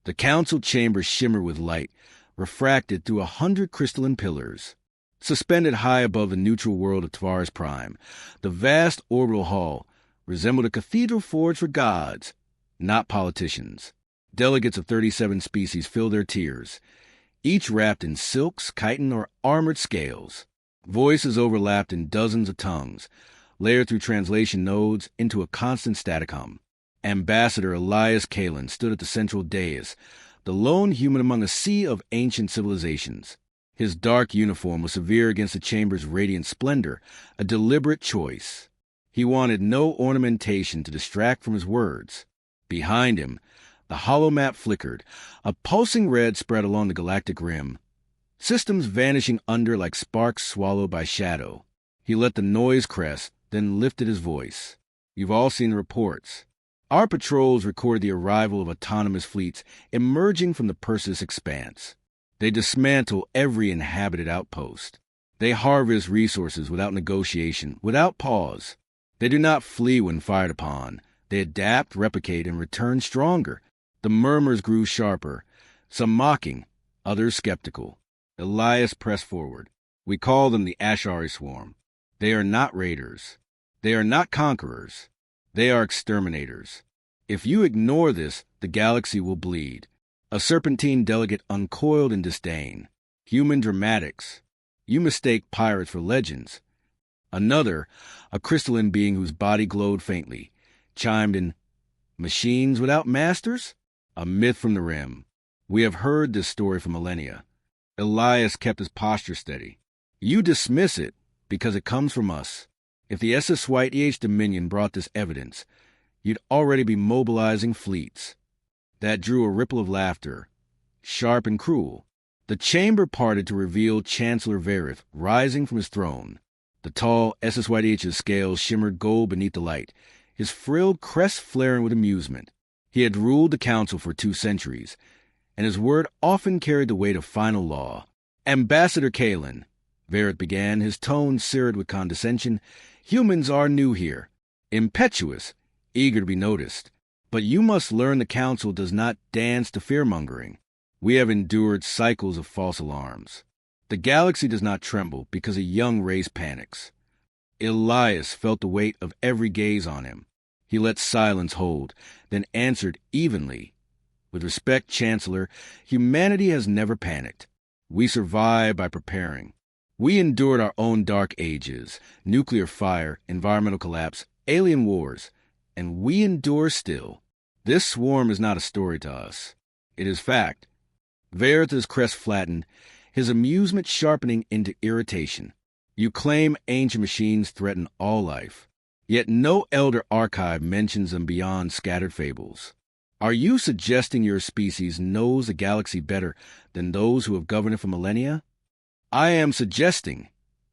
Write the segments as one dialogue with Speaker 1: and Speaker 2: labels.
Speaker 1: The council chamber shimmered with light, refracted through 100 crystalline pillars. Suspended high above the neutral world of Tavares Prime, the vast orbital hall resembled a cathedral forged for gods, not politicians. Delegates of 37 species filled their tiers, each wrapped in silks, chitin, or armored scales. Voices overlapped in dozens of tongues, layered through translation nodes into a constant staticom. Ambassador Elias Kalen stood at the central dais, the lone human among a sea of ancient civilizations. His dark uniform was severe against the chamber's radiant splendor, a deliberate choice. He wanted no ornamentation to distract from his words. Behind him, the holomap flickered, a pulsing red spread along the galactic rim, systems vanishing under like sparks swallowed by shadow. He let the noise crest, then lifted his voice. You've all seen the reports. Our patrols recorded the arrival of autonomous fleets emerging from the Perseus expanse. They dismantle every inhabited outpost. They harvest resources without negotiation, without pause. They do not flee when fired upon. They adapt, replicate, and return stronger. The murmurs grew sharper, some mocking, others skeptical. Elias pressed forward. We call them the Ashari Swarm. They are not raiders. They are not conquerors. They are exterminators. If you ignore this, the galaxy will bleed. A serpentine delegate uncoiled in disdain. Human dramatics. You mistake pirates for legends. Another, a crystalline being whose body glowed faintly, chimed in, Machines without masters? A myth from the rim. We have heard this story for millennia. Elias kept his posture steady. You dismiss it because it comes from us. If the SSYTH Dominion brought this evidence, you'd already be mobilizing fleets. That drew a ripple of laughter, sharp and cruel. The chamber parted to reveal Chancellor Verith rising from his throne. The tall SSYTH's scales shimmered gold beneath the light, his frilled crest flaring with amusement. He had ruled the council for 2 centuries, and his word often carried the weight of final law. Ambassador Kalen, Verith began, his tone seared with condescension, humans are new here, impetuous, eager to be noticed. But you must learn the council does not dance to fear-mongering. We have endured cycles of false alarms. The galaxy does not tremble because a young race panics. Elias felt the weight of every gaze on him. He let silence hold, then answered evenly. With respect, Chancellor, humanity has never panicked. We survive by preparing. We endured our own dark ages, nuclear fire, environmental collapse, alien wars, and we endure still. This swarm is not a story to us. It is fact. Verith's crest flattened, his amusement sharpening into irritation. You claim ancient machines threaten all life, yet no elder archive mentions them beyond scattered fables. Are you suggesting your species knows the galaxy better than those who have governed it for millennia? I am suggesting,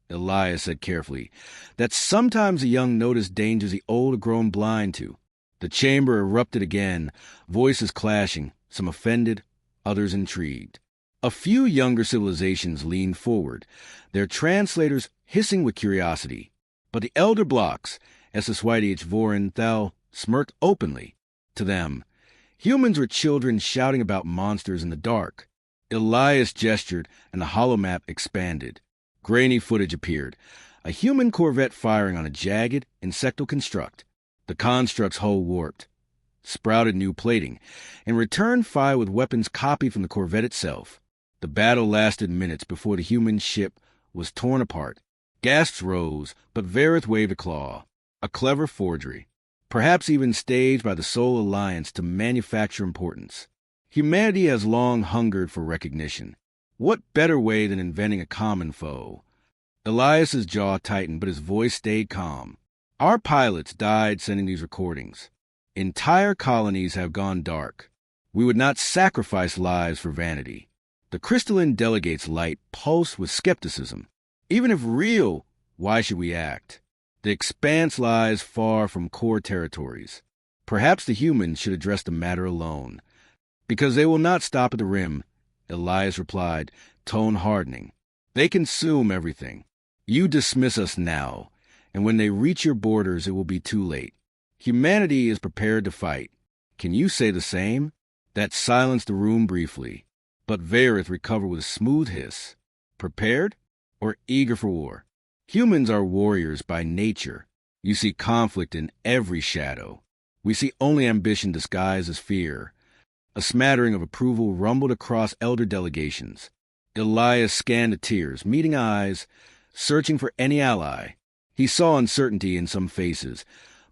Speaker 1: Elias said carefully, that sometimes the young notice dangers the old are grown blind to. The chamber erupted again, voices clashing, some offended, others intrigued. A few younger civilizations leaned forward, their translators hissing with curiosity. But the elder blocks, SSYDH Vorin Thal, smirked openly. To them, humans were children shouting about monsters in the dark. Elias gestured, and the holomap expanded. Grainy footage appeared, a human corvette firing on a jagged, insectal construct. The construct's hull warped, sprouted new plating, and returned fire with weapons copied from the corvette itself. The battle lasted minutes before the human ship was torn apart. Gasps rose, but Verith waved a claw. A clever forgery, perhaps even staged by the Soul Alliance to manufacture importance. Humanity has long hungered for recognition. What better way than inventing a common foe? Elias's jaw tightened, but his voice stayed calm. Our pilots died sending these recordings. Entire colonies have gone dark. We would not sacrifice lives for vanity. The crystalline delegate's light pulsed with skepticism. Even if real, why should we act? The expanse lies far from core territories. Perhaps the humans should address the matter alone. Because they will not stop at the rim, Elias replied, tone hardening. They consume everything. You dismiss us now, and when they reach your borders, it will be too late. Humanity is prepared to fight. Can you say the same? That silenced the room briefly, but Vareth recovered with a smooth hiss. Prepared or eager for war? Humans are warriors by nature. You see conflict in every shadow. We see only ambition disguised as fear. A smattering of approval rumbled across elder delegations. Elias scanned the tiers, meeting eyes, searching for any ally. He saw uncertainty in some faces,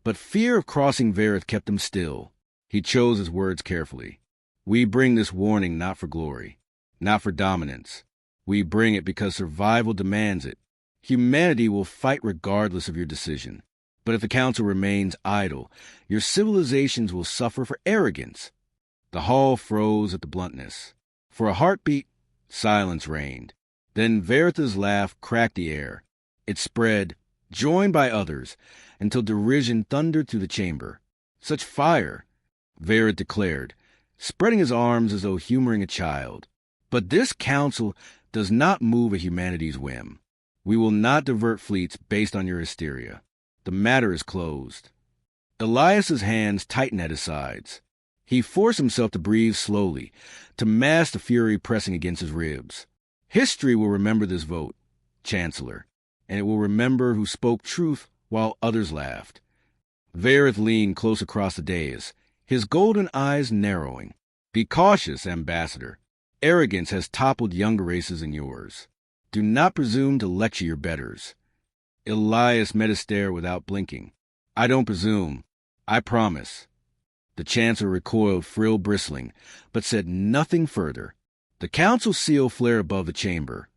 Speaker 1: but fear of crossing Vareth kept him still. He chose his words carefully. We bring this warning not for glory, not for dominance. We bring it because survival demands it. Humanity will fight regardless of your decision. But if the council remains idle, your civilizations will suffer for arrogance. The hall froze at the bluntness. For a heartbeat, silence reigned. Then Vareth's laugh cracked the air. It spread, joined by others, until derision thundered through the chamber. Such fire, Vareth declared, spreading his arms as though humoring a child. But this council does not move at humanity's whim. We will not divert fleets based on your hysteria. The matter is closed. Elias's hands tightened at his sides. He forced himself to breathe slowly, to mask the fury pressing against his ribs. History will remember this vote, Chancellor, and it will remember who spoke truth while others laughed. Vareth leaned close across the dais, his golden eyes narrowing. Be cautious, Ambassador. Arrogance has toppled younger races than yours. Do not presume to lecture your betters. Elias met his stare without blinking. I don't presume. I promise. The Chancellor recoiled, frill bristling, but said nothing further. The council seal flared above the chamber,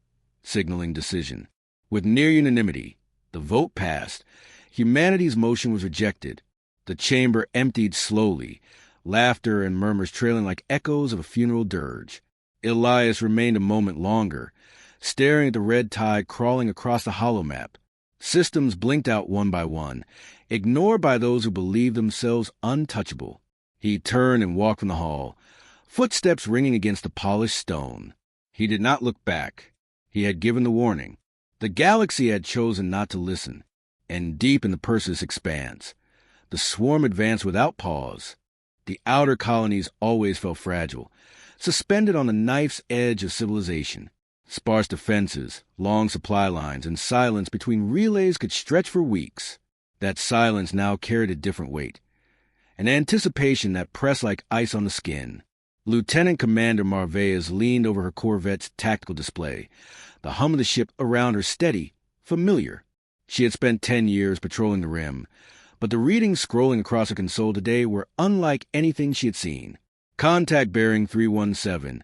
Speaker 1: signaling decision. With near unanimity, the vote passed. Humanity's motion was rejected. The chamber emptied slowly, laughter and murmurs trailing like echoes of a funeral dirge. Elias remained a moment longer, staring at the red tide crawling across the holomap. Systems blinked out one by one, ignored by those who believed themselves untouchable. He turned and walked from the hall, footsteps ringing against the polished stone. He did not look back. He had given the warning. The galaxy had chosen not to listen, and deep in the Perseus expanse, the swarm advanced without pause. The outer colonies always felt fragile, suspended on the knife's edge of civilization. Sparse defenses, long supply lines, and silence between relays could stretch for weeks. That silence now carried a different weight, an anticipation that pressed like ice on the skin. Lieutenant Commander Marveas leaned over her corvette's tactical display, the hum of the ship around her steady, familiar. She had spent 10 years patrolling the rim, but the readings scrolling across her console today were unlike anything she had seen. Contact bearing 317,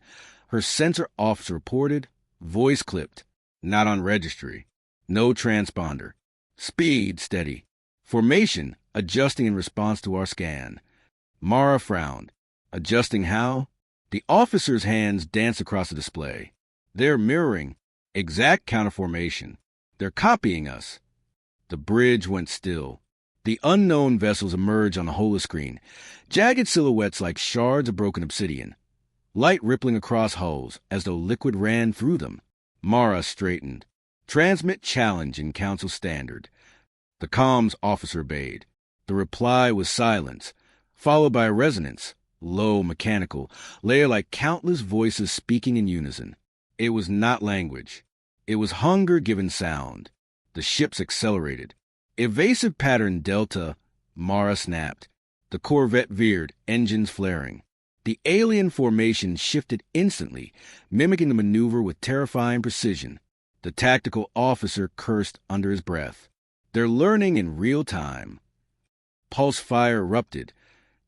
Speaker 1: her sensor officer reported, voice clipped, not on registry, no transponder. Speed steady. Formation adjusting in response to our scan. Mara frowned. Adjusting how? The officer's hands danced across the display. They're mirroring. Exact counterformation. They're copying us. The bridge went still. The unknown vessels emerged on the holoscreen, jagged silhouettes like shards of broken obsidian. Light rippling across hulls as though liquid ran through them. Mara straightened. Transmit challenge in Council Standard. The comms officer obeyed. The reply was silence, followed by a resonance, low, mechanical, layered like countless voices speaking in unison. It was not language. It was hunger given sound. The ships accelerated. Evasive pattern Delta, Mara snapped. The corvette veered, engines flaring. The alien formation shifted instantly, mimicking the maneuver with terrifying precision. The tactical officer cursed under his breath. They're learning in real time. Pulse fire erupted,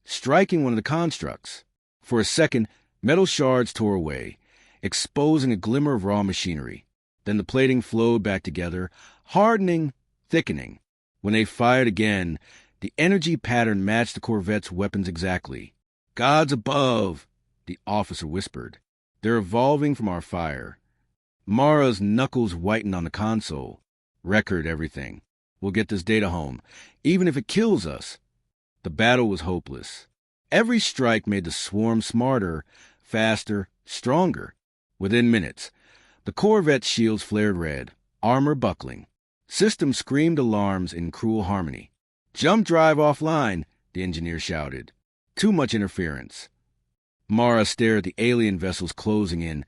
Speaker 1: striking one of the constructs. For a second, metal shards tore away, exposing a glimmer of raw machinery. Then the plating flowed back together, hardening, thickening. When they fired again, the energy pattern matched the corvette's weapons exactly. Gods above, the officer whispered. They're evolving from our fire. Mara's knuckles whitened on the console. Record everything. We'll get this data home, even if it kills us. The battle was hopeless. Every strike made the swarm smarter, faster, stronger. Within minutes, the corvette's shields flared red, armor buckling. Systems screamed alarms in cruel harmony. Jump drive offline, the engineer shouted. Too much interference. Mara stared at the alien vessels closing in,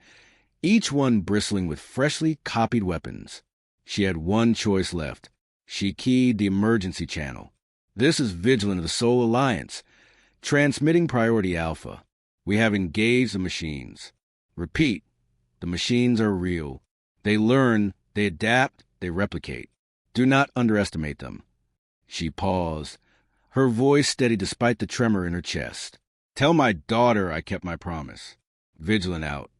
Speaker 1: each one bristling with freshly copied weapons. She had one choice left. She keyed the emergency channel. "This is Vigilant of the Sol Alliance. Transmitting priority alpha. We have engaged the machines. Repeat, the machines are real. They learn, they adapt, they replicate. Do not underestimate them." She paused, her voice steady despite the tremor in her chest. "Tell my daughter I kept my promise." Vigilant out.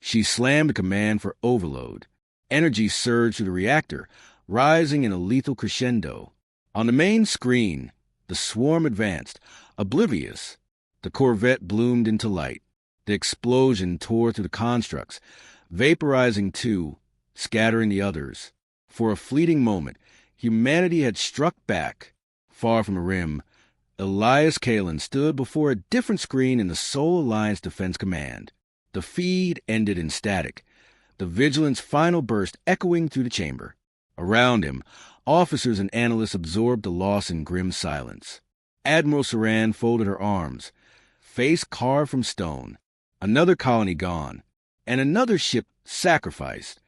Speaker 1: She slammed a command for overload. Energy surged through the reactor, rising in a lethal crescendo. On the main screen, the swarm advanced, oblivious. The Corvette bloomed into light. The explosion tore through the constructs, vaporizing two, scattering the others. For a fleeting moment, humanity had struck back. Far from the rim, Elias Kalen stood before a different screen in the Sol Alliance Defense Command. The feed ended in static, the Vigilant's final burst echoing through the chamber. Around him, officers and analysts absorbed the loss in grim silence. Admiral Saran folded her arms, face carved from stone. Another colony gone, and another ship sacrificed.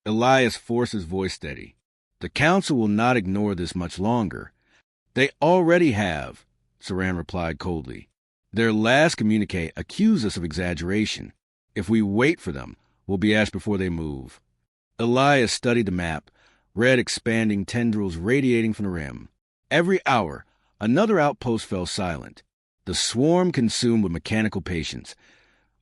Speaker 1: Elias forced his voice steady. "The Council will not ignore this much longer." "They already have," Saran replied coldly. "Their last communique accused us of exaggeration. If we wait for them, we'll be asked before they move." Elias studied the map, red expanding tendrils radiating from the rim. Every hour, another outpost fell silent. The swarm consumed with mechanical patience,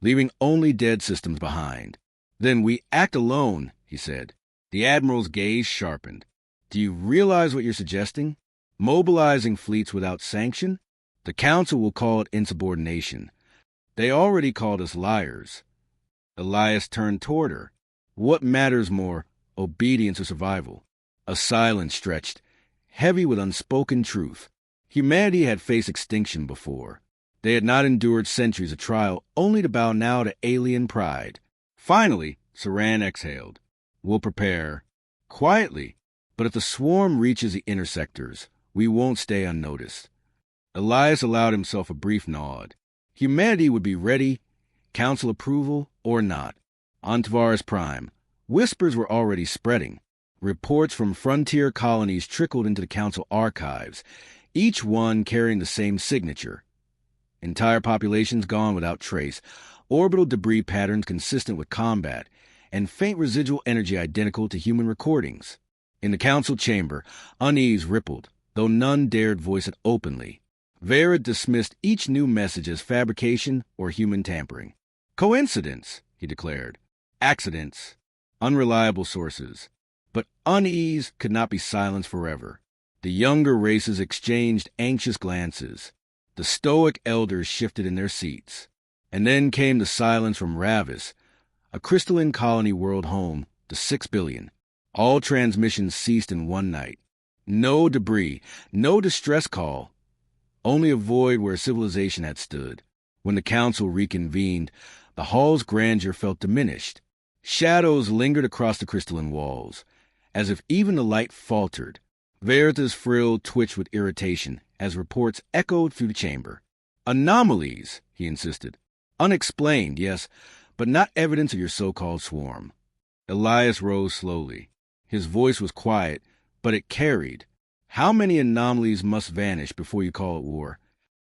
Speaker 1: leaving only dead systems behind. "Then we act alone," he said. The Admiral's gaze sharpened. "Do you realize what you're suggesting? Mobilizing fleets without sanction? The Council will call it insubordination. They already called us liars." Elias turned toward her. "What matters more, obedience or survival?" A silence stretched, heavy with unspoken truth. Humanity had faced extinction before. They had not endured centuries of trial, only to bow now to alien pride. Finally, Saran exhaled. "We'll prepare. Quietly. But if the swarm reaches the intersectors, we won't stay unnoticed." Elias allowed himself a brief nod. Humanity would be ready, Council approval or not. On Tavares Prime, whispers were already spreading. Reports from frontier colonies trickled into the Council archives, each one carrying the same signature. Entire populations gone without trace, orbital debris patterns consistent with combat, and faint residual energy identical to human recordings. In the Council chamber, unease rippled, though none dared voice it openly. Vera dismissed each new message as fabrication or human tampering. "Coincidence," he declared. "Accidents. Unreliable sources." But unease could not be silenced forever. The younger races exchanged anxious glances. The stoic elders shifted in their seats. And then came the silence from Ravis, a crystalline colony world home to 6 billion. All transmissions ceased in one night. No debris, no distress call. Only a void where civilization had stood. When the Council reconvened, the hall's grandeur felt diminished. Shadows lingered across the crystalline walls, as if even the light faltered. Verita's frill twitched with irritation as reports echoed through the chamber. "Anomalies," he insisted. "Unexplained, yes, but not evidence of your so-called swarm." Elias rose slowly. His voice was quiet, but it carried. "How many anomalies must vanish before you call it war?"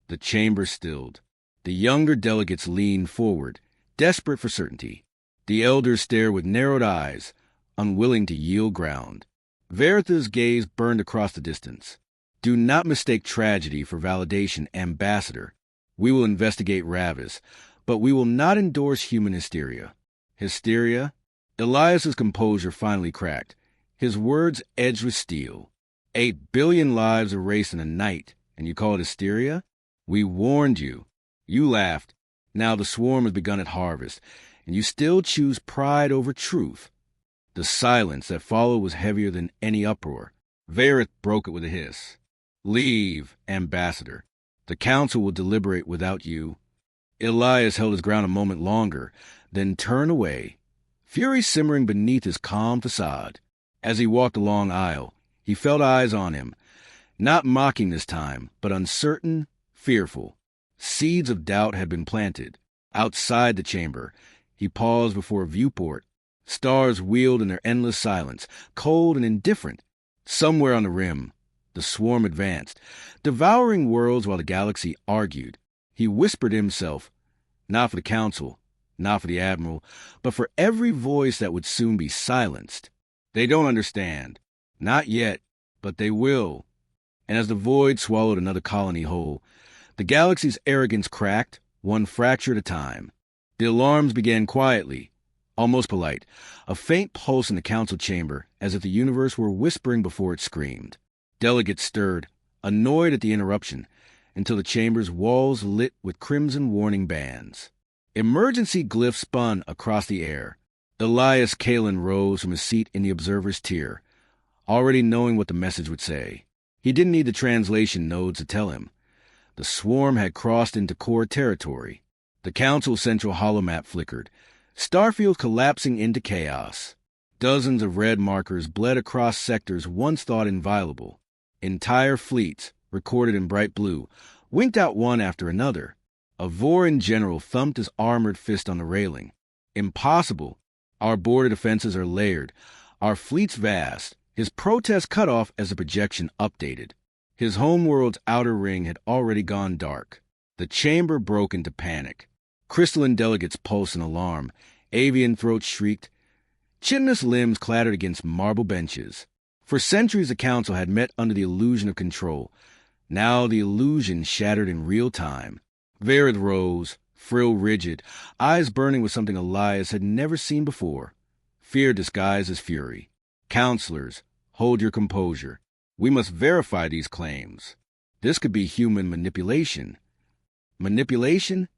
Speaker 1: The chamber stilled. The younger delegates leaned forward, desperate for certainty. The elders stared with narrowed eyes, unwilling to yield ground. Verita's gaze burned across the distance. "Do not mistake tragedy for validation, Ambassador. We will investigate Ravis, but we will not endorse human hysteria." Hysteria? Elias's composure finally cracked. His words edged with steel. 8 billion lives erased in a night, and you call it hysteria? We warned you. You laughed. Now the swarm has begun at harvest, and you still choose pride over truth. The silence that followed was heavier than any uproar. Verith broke it with a hiss. "Leave, Ambassador. The Council will deliberate without you." Elias held his ground a moment longer, then turned away, fury simmering beneath his calm facade. As he walked along aisle, he felt eyes on him, not mocking this time, but uncertain, fearful. Seeds of doubt had been planted. Outside the chamber, he paused before a viewport. Stars wheeled in their endless silence, cold and indifferent. Somewhere on the rim, the swarm advanced, devouring worlds while the galaxy argued. He whispered to himself, not for the council, not for the admiral, but for every voice that would soon be silenced. They don't understand. Not yet, but they will. And as the void swallowed another colony whole, the galaxy's arrogance cracked, one fracture at a time. The alarms began quietly, almost polite, a faint pulse in the council chamber, as if the universe were whispering before it screamed. Delegates stirred, annoyed at the interruption, until the chamber's walls lit with crimson warning bands. Emergency glyphs spun across the air. Elias Kalen rose from his seat in the observer's tier, already knowing what the message would say. He didn't need the translation nodes to tell him. The swarm had crossed into core territory. The council's central holomap flickered, starfield collapsing into chaos. Dozens of red markers bled across sectors once thought inviolable. Entire fleets, recorded in bright blue, winked out one after another. A Voran general thumped his armored fist on the railing. Impossible. Our border defenses are layered. Our fleet's vast. His protest cut off as the projection updated. His homeworld's outer ring had already gone dark. The chamber broke into panic. Crystalline delegates pulsed in alarm. Avian throats shrieked. Chitinous limbs clattered against marble benches. For centuries the council had met under the illusion of control. Now the illusion shattered in real time. Varith rose, frill rigid, eyes burning with something Elias had never seen before. Fear disguised as fury. Counselors, hold your composure. We must verify these claims. This could be human manipulation. Manipulation?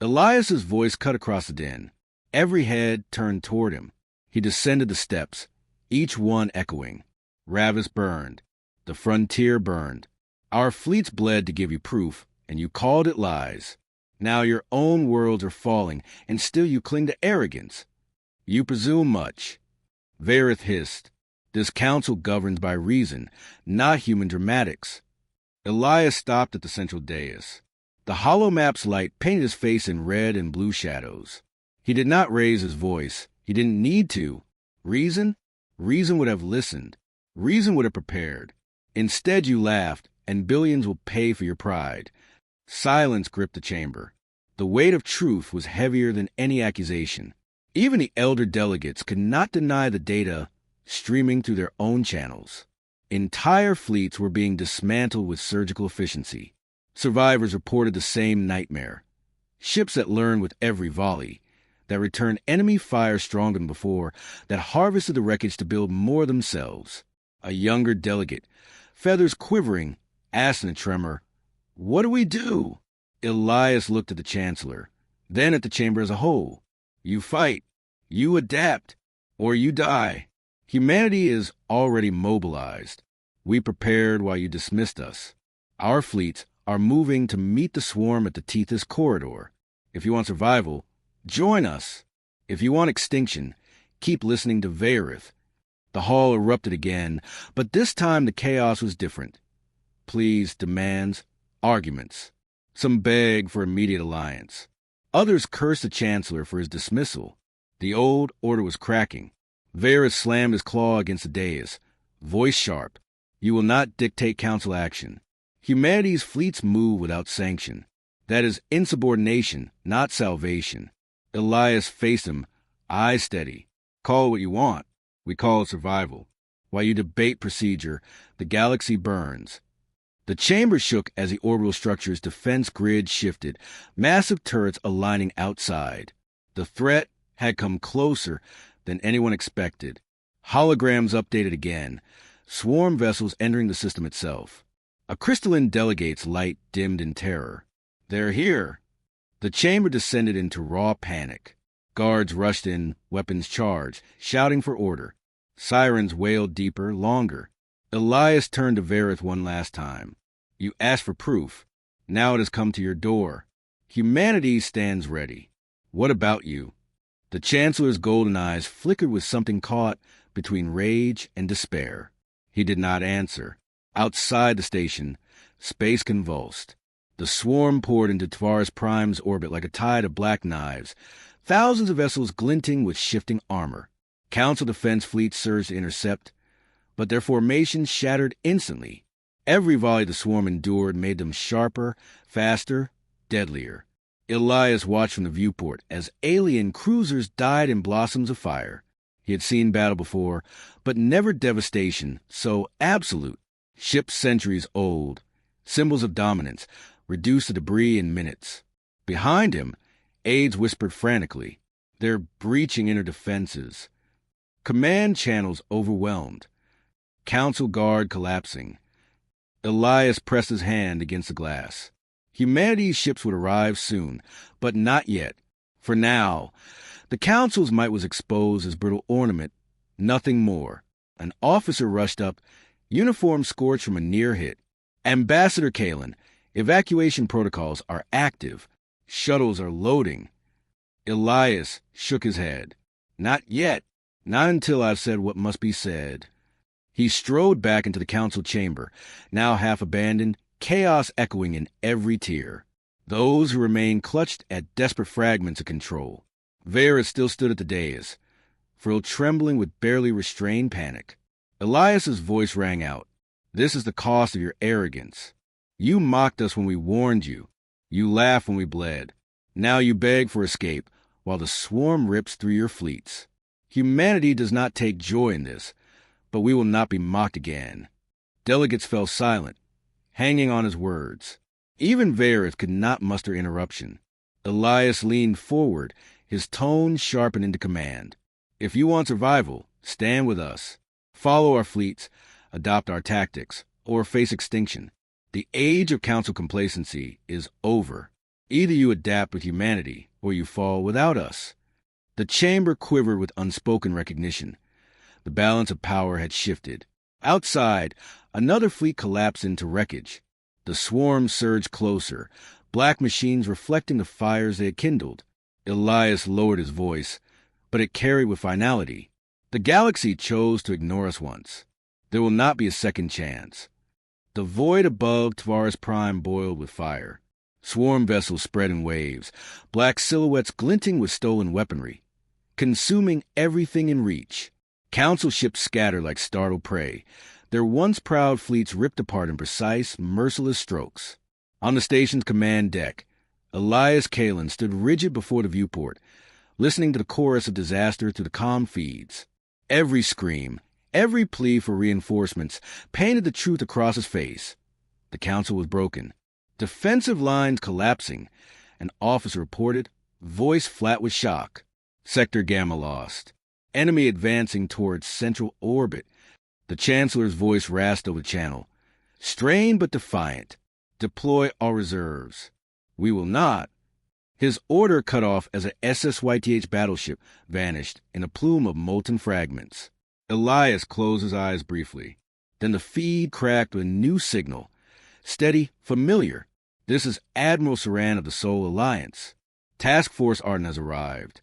Speaker 1: Elias's voice cut across the den. Every head turned toward him. He descended the steps, each one echoing. Ravis burned. The frontier burned. Our fleets bled to give you proof, and you called it lies. Now your own worlds are falling, and still you cling to arrogance. You presume much. Varith hissed. This council governs by reason, not human dramatics. Elias stopped at the central dais. The holomap's light painted his face in red and blue shadows. He did not raise his voice. He didn't need to. Reason? Reason would have listened. Reason would have prepared. Instead you laughed, and billions will pay for your pride. Silence gripped the chamber. The weight of truth was heavier than any accusation. Even the elder delegates could not deny the data streaming through their own channels. Entire fleets were being dismantled with surgical efficiency. Survivors reported the same nightmare. Ships that learned with every volley, that returned enemy fire stronger than before, that harvested the wreckage to build more themselves. A younger delegate, feathers quivering, asked in a tremor, "What do we do?" Elias looked at the chancellor, then at the chamber as a whole. You fight, you adapt, or you die. Humanity is already mobilized. We prepared while you dismissed us. Our fleets are moving to meet the swarm at the Tethys corridor. If you want survival, join us. If you want extinction, keep listening to Varith. The hall erupted again, but this time the chaos was different. Pleas, demands, arguments. Some begged for immediate alliance. Others cursed the chancellor for his dismissal. The old order was cracking. Varith slammed his claw against the dais, voice sharp. You will not dictate council action. Humanity's fleets move without sanction. That is insubordination, not salvation. Elias faced him, eyes steady. Call it what you want. We call it survival. While you debate procedure, the galaxy burns. The chamber shook as the orbital structure's defense grid shifted, massive turrets aligning outside. The threat had come closer than anyone expected. Holograms updated again, swarm vessels entering the system itself. A crystalline delegate's light dimmed in terror. They're here. The chamber descended into raw panic. Guards rushed in, weapons charged, shouting for order. Sirens wailed deeper, longer. Elias turned to Varith one last time. You asked for proof. Now it has come to your door. Humanity stands ready. What about you? The Chancellor's golden eyes flickered with something caught between rage and despair. He did not answer. Outside the station, space convulsed. The swarm poured into Tavares Prime's orbit like a tide of black knives, thousands of vessels glinting with shifting armor. Council defense fleets surged to intercept, but their formations shattered instantly. Every volley the swarm endured made them sharper, faster, deadlier. Elias watched from the viewport as alien cruisers died in blossoms of fire. He had seen battle before, but never devastation so absolute. Ships centuries old, symbols of dominance, reduced to debris in minutes. Behind him, aides whispered frantically. They're breaching inner defenses. Command channels overwhelmed. Council guard collapsing. Elias pressed his hand against the glass. Humanity's ships would arrive soon, but not yet. For now, the Council's might was exposed as brittle ornament, nothing more. An officer rushed up, uniform scorched from a near hit. Ambassador Kalen, evacuation protocols are active. Shuttles are loading. Elias shook his head. Not yet. Not until I've said what must be said. He strode back into the council chamber, now half abandoned, chaos echoing in every tier. Those who remained clutched at desperate fragments of control. Varys still stood at the dais, Frill trembling with barely restrained panic. Elias's voice rang out. This is the cost of your arrogance. You mocked us when we warned you. You laughed when we bled. Now you beg for escape, while the swarm rips through your fleets. Humanity does not take joy in this, but we will not be mocked again. Delegates fell silent, hanging on his words. Even Varys could not muster interruption. Elias leaned forward, his tone sharpened into command. If you want survival, stand with us. Follow our fleets, adopt our tactics, or face extinction. The age of council complacency is over. Either you adapt with humanity, or you fall without us. The chamber quivered with unspoken recognition. The balance of power had shifted. Outside, another fleet collapsed into wreckage. The swarm surged closer, black machines reflecting the fires they had kindled. Elias lowered his voice, but it carried with finality. The galaxy chose to ignore us once. There will not be a second chance. The void above Tavares Prime boiled with fire. Swarm vessels spread in waves, black silhouettes glinting with stolen weaponry, consuming everything in reach. Council ships scattered like startled prey, their once proud fleets ripped apart in precise, merciless strokes. On the station's command deck, Elias Kalen stood rigid before the viewport, listening to the chorus of disaster through the comm feeds. Every scream, every plea for reinforcements painted the truth across his face. The council was broken. Defensive lines collapsing. An officer reported, voice flat with shock. Sector Gamma lost. Enemy advancing towards central orbit. The Chancellor's voice rasped over the channel. Strained but defiant. Deploy all reserves. We will not. His order cut off as a SSYTH battleship vanished in a plume of molten fragments. Elias closed his eyes briefly. Then the feed cracked with a new signal. Steady, familiar. This is Admiral Saran of the Sol Alliance. Task Force Arden has arrived.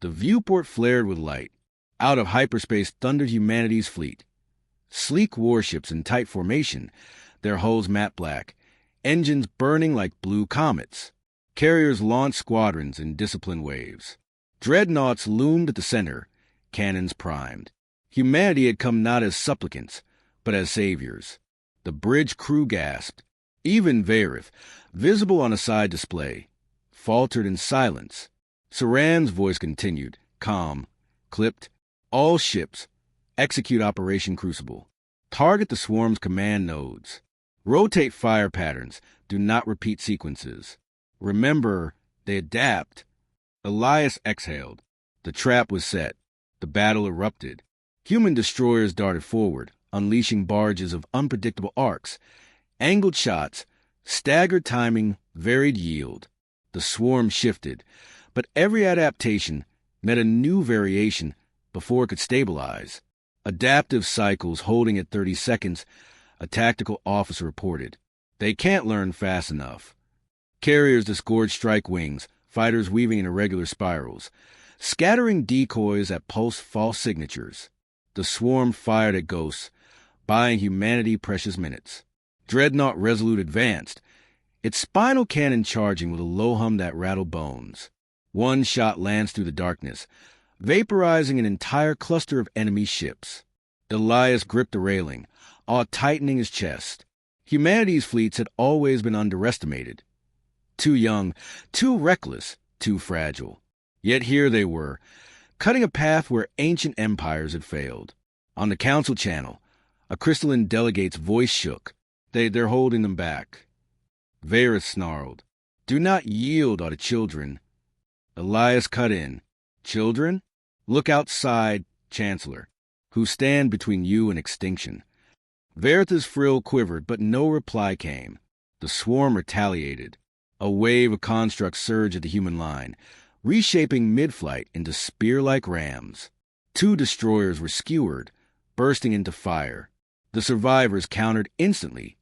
Speaker 1: The viewport flared with light. Out of hyperspace thundered humanity's fleet. Sleek warships in tight formation, their hulls matte black, engines burning like blue comets. Carriers launched squadrons in disciplined waves. Dreadnoughts loomed at the center, cannons primed. Humanity had come not as supplicants, but as saviors. The bridge crew gasped. Even Varys, visible on a side display, faltered in silence. Saran's voice continued, calm, clipped. All ships, execute Operation Crucible. Target the swarm's command nodes. Rotate fire patterns. Do not repeat sequences. Remember, they adapt. Elias exhaled. The trap was set. The battle erupted. Human destroyers darted forward, unleashing barges of unpredictable arcs. Angled shots, staggered timing, varied yield. The swarm shifted, but every adaptation met a new variation before it could stabilize. Adaptive cycles holding at 30 seconds, a tactical officer reported. They can't learn fast enough. Carriers disgorged strike wings, fighters weaving in irregular spirals, scattering decoys that pulsed false signatures. The swarm fired at ghosts, buying humanity precious minutes. Dreadnought Resolute advanced, its spinal cannon charging with a low hum that rattled bones. One shot lands through the darkness, vaporizing an entire cluster of enemy ships. Elias gripped the railing, awe tightening his chest. Humanity's fleets had always been underestimated. Too young, too reckless, too fragile. Yet here they were, cutting a path where ancient empires had failed. On the council channel, a crystalline delegate's voice shook. They're holding them back. Varys snarled. Do not yield, are the children. Elias cut in. Children? Look outside, Chancellor, who stand between you and extinction. Vareth's frill quivered, but no reply came. The swarm retaliated. A wave of constructs surged at the human line, reshaping mid-flight into spear-like rams. 2 destroyers were skewered, bursting into fire. The survivors countered instantly.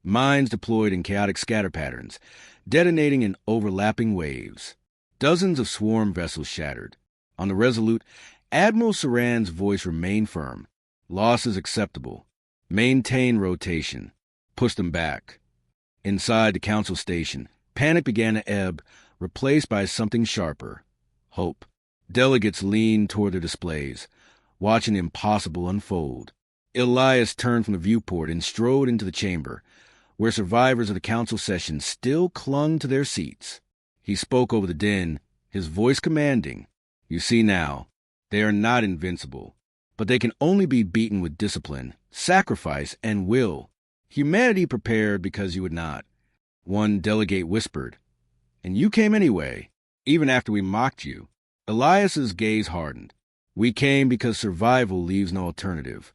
Speaker 1: Mines deployed in chaotic scatter patterns, detonating in overlapping waves. Dozens of swarm vessels shattered. On the Resolute, Admiral Saran's voice remained firm. Losses acceptable. Maintain rotation. Push them back. Inside the council station, panic began to ebb, replaced by something sharper. Hope. Delegates leaned toward their displays, watching the impossible unfold. Elias turned from the viewport and strode into the chamber, where survivors of the council session still clung to their seats. He spoke over the din, his voice commanding. You see now, they are not invincible, but they can only be beaten with discipline, sacrifice, and will. Humanity prepared because you would not. One delegate whispered, and you came anyway, even after we mocked you. Elias's gaze hardened. We came because survival leaves no alternative.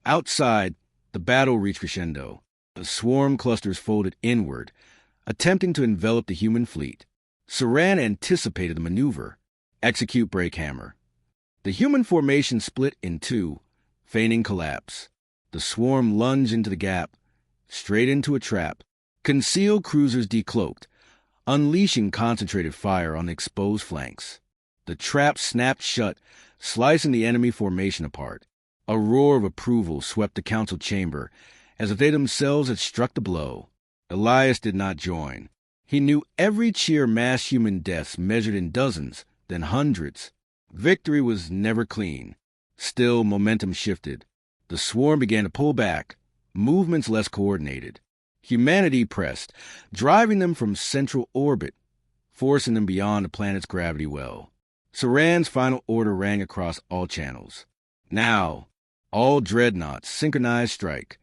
Speaker 1: Outside, the battle reached crescendo. The swarm clusters folded inward, attempting to envelop the human fleet. Saran anticipated the maneuver. Execute Breakhammer. The human formation split in 2, feigning collapse. The swarm lunged into the gap, straight into a trap. Concealed cruisers decloaked, unleashing concentrated fire on the exposed flanks. The trap snapped shut, slicing the enemy formation apart. A roar of approval swept the council chamber, as if they themselves had struck the blow. Elias did not join. He knew every cheer mass human deaths measured in dozens, then hundreds. Victory was never clean. Still, momentum shifted. The swarm began to pull back, movements less coordinated. Humanity pressed, driving them from central orbit, forcing them beyond the planet's gravity well. Saran's final order rang across all channels. Now, all dreadnoughts, synchronized strike.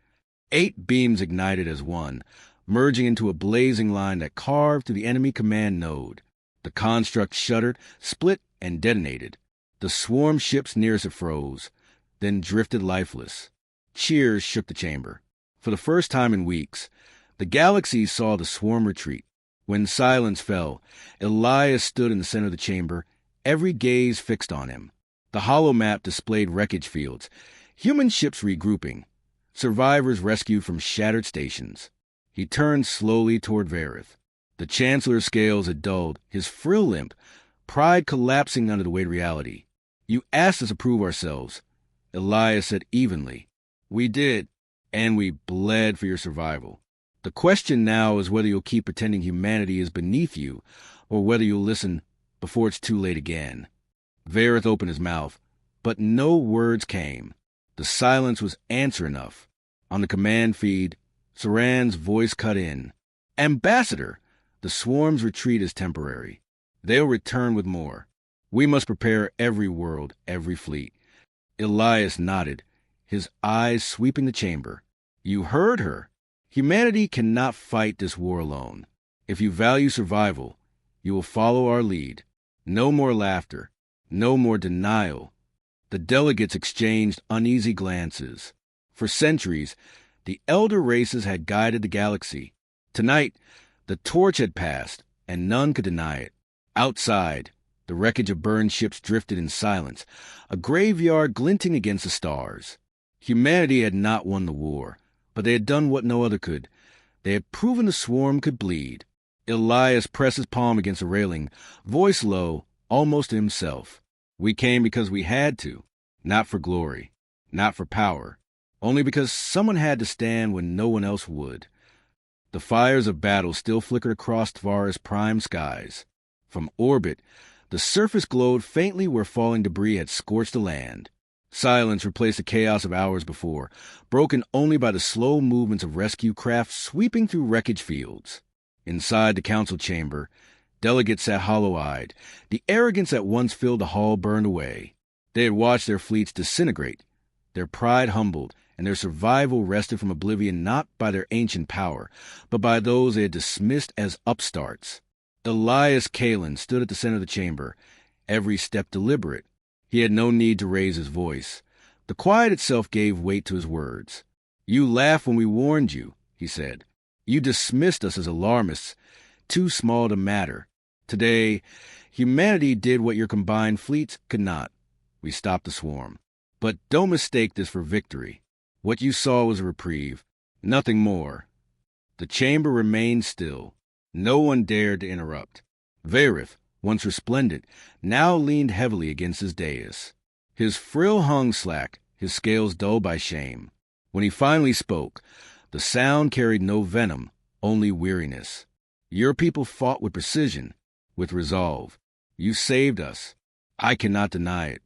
Speaker 1: 8 beams ignited as one, merging into a blazing line that carved through the enemy command node. The construct shuddered, split, and detonated. The swarm ships nearest it froze, then drifted lifeless. Cheers shook the chamber. For the first time in weeks, the galaxy saw the swarm retreat. When silence fell, Elias stood in the center of the chamber, every gaze fixed on him. The hollow map displayed wreckage fields, human ships regrouping, survivors rescued from shattered stations. He turned slowly toward Vareth. The Chancellor's scales had dulled, his frill limp, pride collapsing under the weight of reality. You asked us to prove ourselves, Elias said evenly. We did, and we bled for your survival. The question now is whether you'll keep pretending humanity is beneath you, or whether you'll listen before it's too late again. Vareth opened his mouth, but no words came. The silence was answer enough. On the command feed, Saran's voice cut in. Ambassador, the swarm's retreat is temporary. They'll return with more. We must prepare every world, every fleet. Elias nodded, his eyes sweeping the chamber. You heard her. Humanity cannot fight this war alone. If you value survival, you will follow our lead. No more laughter. No more denial. The delegates exchanged uneasy glances. For centuries, the elder races had guided the galaxy. Tonight, the torch had passed, and none could deny it. Outside, the wreckage of burned ships drifted in silence, a graveyard glinting against the stars. Humanity had not won the war, but they had done what no other could. They had proven the swarm could bleed. Elias pressed his palm against the railing, voice low, almost to himself. We came because we had to, not for glory, not for power, only because someone had to stand when no one else would. The fires of battle still flickered across Tavares' prime skies. From orbit, the surface glowed faintly where falling debris had scorched the land. Silence replaced the chaos of hours before, broken only by the slow movements of rescue craft sweeping through wreckage fields. Inside the council chamber, delegates sat hollow-eyed. The arrogance that once filled the hall burned away. They had watched their fleets disintegrate, their pride humbled, and their survival wrested from oblivion not by their ancient power, but by those they had dismissed as upstarts. Elias Kalen stood at the center of the chamber, every step deliberate. He had no need to raise his voice. The quiet itself gave weight to his words. "You laughed when we warned you," he said. "You dismissed us as alarmists, too small to matter. Today, humanity did what your combined fleets could not. We stopped the swarm. But don't mistake this for victory. What you saw was a reprieve, nothing more." The chamber remained still. No one dared to interrupt. Varith, once resplendent, now leaned heavily against his dais. His frill hung slack, his scales dull by shame. When he finally spoke, the sound carried no venom, only weariness. "Your people fought with precision, with resolve. You saved us. I cannot deny it."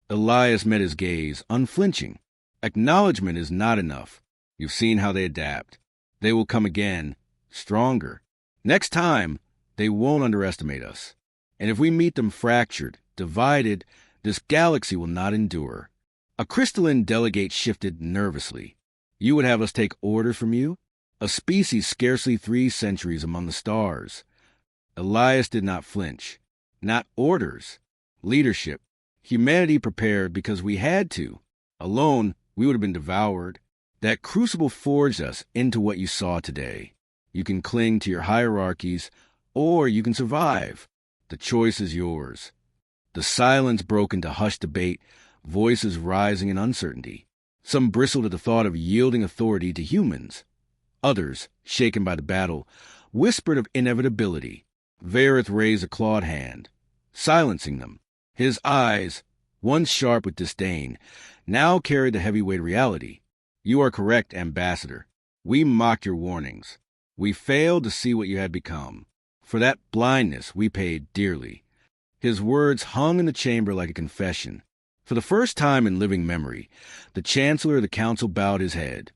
Speaker 1: Elias met his gaze, unflinching. "Acknowledgement is not enough. You've seen how they adapt. They will come again, stronger. Next time, they won't underestimate us. And if we meet them fractured, divided, this galaxy will not endure." A crystalline delegate shifted nervously. "You would have us take orders from you? A species scarcely 3 centuries among the stars." Elias did not flinch. "Not orders. Leadership. Humanity prepared because we had to. Alone, we would have been devoured. That crucible forged us into what you saw today. You can cling to your hierarchies, or you can survive. The choice is yours." The silence broke into hushed debate, voices rising in uncertainty. Some bristled at the thought of yielding authority to humans. Others, shaken by the battle, whispered of inevitability. Varith raised a clawed hand, silencing them. His eyes, once sharp with disdain, now carried the heavyweight reality. "You are correct, Ambassador. We mocked your warnings. We failed to see what you had become. For that blindness we paid dearly." His words hung in the chamber like a confession. For the first time in living memory, the Chancellor of the Council bowed his head.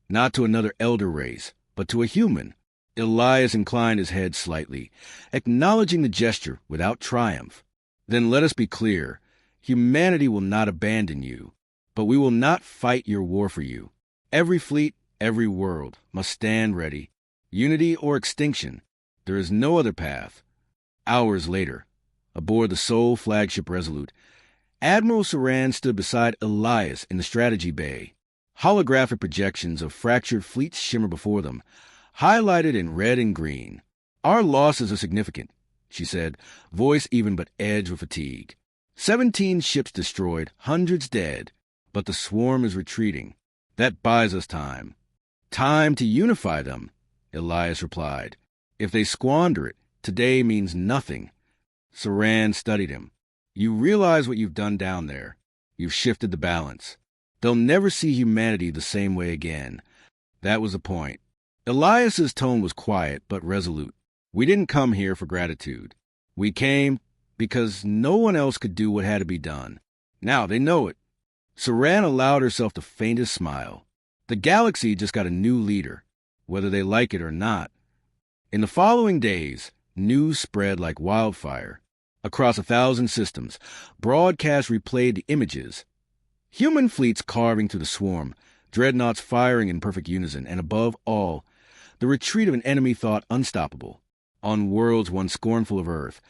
Speaker 1: Not to another elder race, but to a human. Elias inclined his head slightly, acknowledging the gesture without triumph. "Then let us be clear. Humanity will not abandon you, but we will not fight your war for you. Every fleet, every world, must stand ready. Unity or extinction. There is no other path." Hours later, aboard the Sol flagship Resolute, Admiral Saran stood beside Elias in the strategy bay. Holographic projections of fractured fleets shimmer before them, highlighted in red and green. "Our losses are significant," she said, voice even but edged with fatigue. 17 ships destroyed, hundreds dead, but the swarm is retreating. That buys us time. Time to unify them, Elias replied. If they squander it, today means nothing. Saran studied him. "You realize what you've done down there. You've shifted the balance. They'll never see humanity the same way again." That was the point. Elias's tone was quiet but resolute. "We didn't come here for gratitude. We came because no one else could do what had to be done. Now they know it." Saran allowed herself the faintest smile. The galaxy just got a new leader, whether they like it or not. In the following days, news spread like wildfire. Across 1,000 systems, broadcasts replayed the images. Human fleets carving through the swarm, dreadnoughts firing in perfect unison, and above all, the retreat of an enemy thought unstoppable. On worlds once scornful of Earth,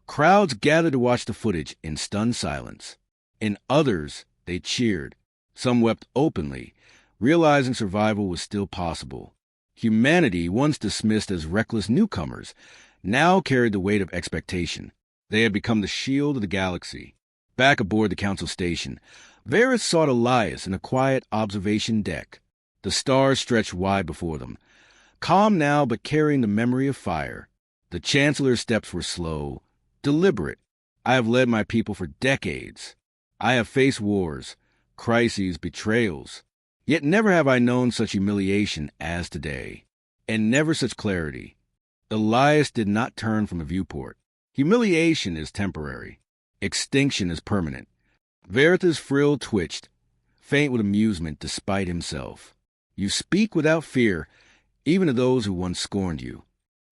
Speaker 1: crowds gathered to watch the footage in stunned silence. In others, they cheered. Some wept openly, realizing survival was still possible. Humanity, once dismissed as reckless newcomers, now carried the weight of expectation. They had become the shield of the galaxy. Back aboard the Council station, Varys sought Elias in a quiet observation deck. The stars stretched wide before them, calm now but carrying the memory of fire. The Chancellor's steps were slow, deliberate. "I have led my people for decades. I have faced wars, crises, betrayals. Yet never have I known such humiliation as today. and never such clarity. Elias did not turn from a viewport. Humiliation is temporary. Extinction is permanent. Veritha's frill twitched, faint with amusement despite himself. You speak without fear, even to those who once scorned you.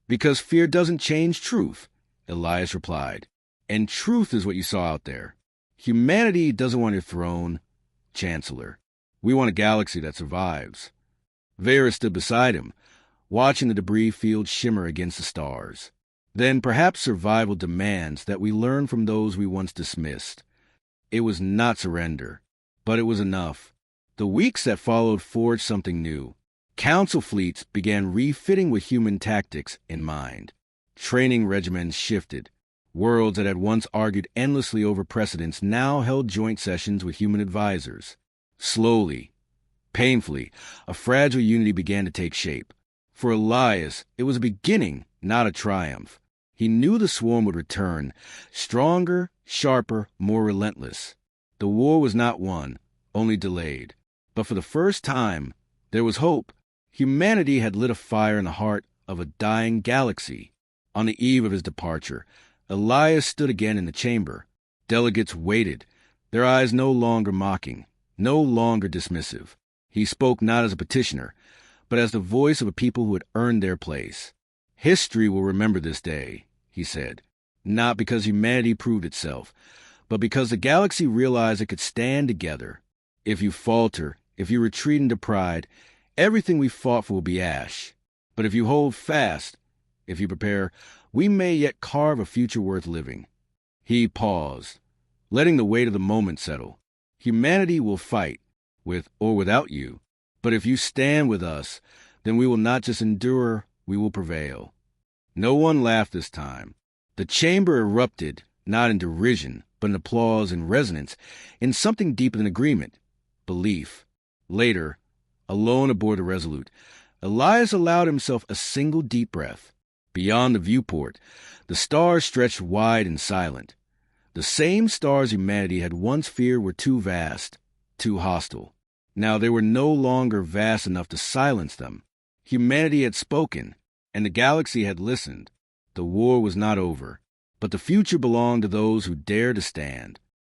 Speaker 1: Because fear doesn't change truth, Elias replied. And truth is what you saw out there. Humanity doesn't want your throne, Chancellor. We want a galaxy that survives. Vera stood beside him, watching the debris field shimmer against the stars. Then perhaps survival demands that we learn from those we once dismissed. It was not surrender, but it was enough. The weeks that followed forged something new. Council fleets began refitting with human tactics in mind. Training regimens shifted. Worlds that had once argued endlessly over precedents now held joint sessions with human advisors. Slowly, painfully, a fragile unity began to take shape. For Elias, it was a beginning, not a triumph. He knew the swarm would return, stronger, sharper, more relentless. The war was not won, only delayed. But for the first time, there was hope. Humanity had lit a fire in the heart of a dying galaxy. On the eve of his departure, Elias stood again in the chamber. Delegates waited, their eyes no longer mocking, no longer dismissive. He spoke not as a petitioner, but as the voice of a people who had earned their place. History will remember this day, he said, not because humanity proved itself, but because the galaxy realized it could stand together. If you falter, if you retreat into pride, everything we fought for will be ash. But if you hold fast, if you prepare, we may yet carve a future worth living. He paused, letting the weight of the moment settle. Humanity will fight, with or without you. But if you stand with us, then we will not just endure, we will prevail. No one laughed this time. The chamber erupted, not in derision, but in applause and resonance, in something deeper than agreement, belief. Later, alone aboard the Resolute, Elias allowed himself a single deep breath. Beyond the viewport, the stars stretched wide and silent. The same stars humanity had once feared were too vast, too hostile. Now they were no longer vast enough to silence them. Humanity had spoken, and the galaxy had listened. The war was not over, but the future belonged to those who dared to stand.